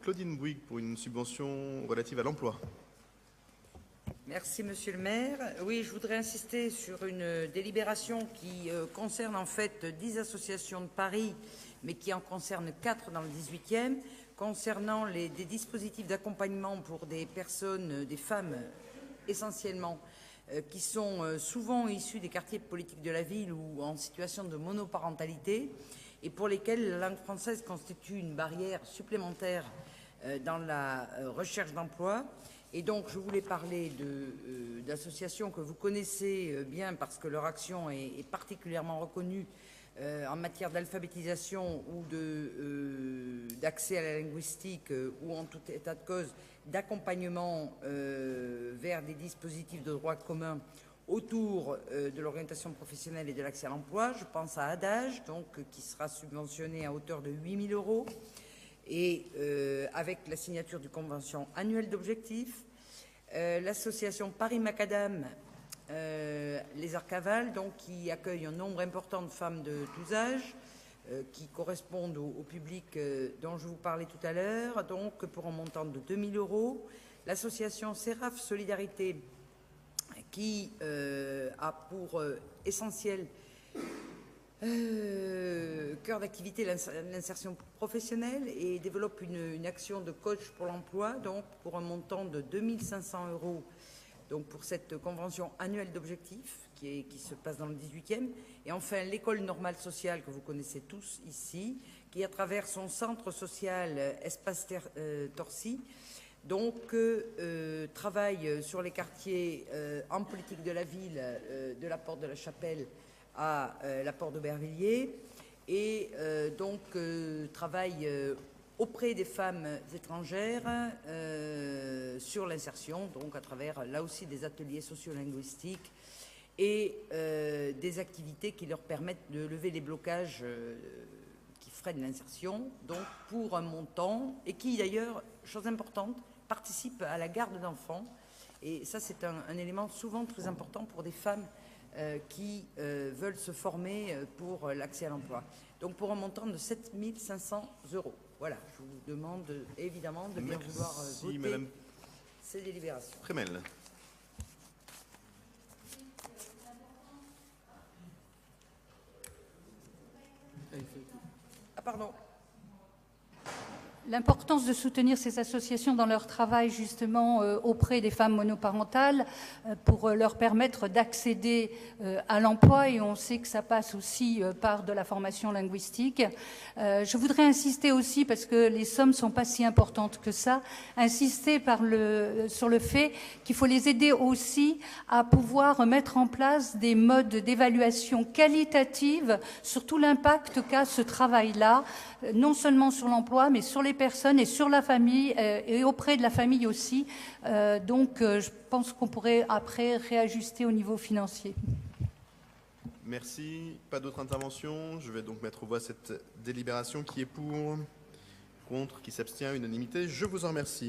Claudine Bouygues pour une subvention relative à l'emploi. Merci, Monsieur le maire. Oui, je voudrais insister sur une délibération qui concerne en fait 10 associations de Paris, mais qui en concerne 4 dans le 18e, concernant des dispositifs d'accompagnement pour des personnes, des femmes essentiellement, qui sont souvent issues des quartiers politiques de la ville ou en situation de monoparentalité, et pour lesquelles la langue française constitue une barrière supplémentaire dans la recherche d'emploi. Et donc, je voulais parler d'associations que vous connaissez bien parce que leur action est particulièrement reconnue en matière d'alphabétisation ou d'accès à la linguistique ou en tout état de cause d'accompagnement vers des dispositifs de droit commun autour de l'orientation professionnelle et de l'accès à l'emploi. Je pense à Adage, donc, qui sera subventionné à hauteur de 8 000 €. Et avec la signature du convention annuelle d'objectifs, l'association Paris-Macadam, les Arcavales, donc, qui accueille un nombre important de femmes de tous âges, qui correspondent au public dont je vous parlais tout à l'heure, donc pour un montant de 2 000 €. L'association Séraph Solidarité, qui a pour essentiel cœur d'activité l'insertion professionnelle et développe une action de coach pour l'emploi, donc pour un montant de 2 500 €, donc pour cette convention annuelle d'objectifs qui se passe dans le 18e. Et enfin, l'école normale sociale que vous connaissez tous ici, qui à travers son centre social Espace Torcy, donc travaille sur les quartiers en politique de la ville, de la Porte de la Chapelle à la Porte d'Aubervilliers, et donc travaille auprès des femmes étrangères sur l'insertion, donc à travers là aussi des ateliers sociolinguistiques et des activités qui leur permettent de lever les blocages qui freinent l'insertion, donc pour un montant, et qui d'ailleurs, chose importante, participe à la garde d'enfants. Et ça, c'est un élément souvent très important pour des femmes qui veulent se former pour l'accès à l'emploi. Donc pour un montant de 7 500 €. Voilà, je vous demande évidemment de bien vouloir voter Madame ces délibérations. Prémel. Ah pardon. L'importance de soutenir ces associations dans leur travail justement auprès des femmes monoparentales pour leur permettre d'accéder à l'emploi, et on sait que ça passe aussi par de la formation linguistique. Je voudrais insister aussi, parce que les sommes ne sont pas si importantes que ça, insister sur le fait qu'il faut les aider aussi à pouvoir mettre en place des modes d'évaluation qualitative sur tout l'impact qu'a ce travail-là, non seulement sur l'emploi, mais sur les personnes et sur la famille et auprès de la famille aussi. Donc, je pense qu'on pourrait après réajuster au niveau financier. Merci. Pas d'autres interventions. Je vais donc mettre aux voix cette délibération. Qui est pour, contre, qui s'abstient, unanimité. Je vous en remercie.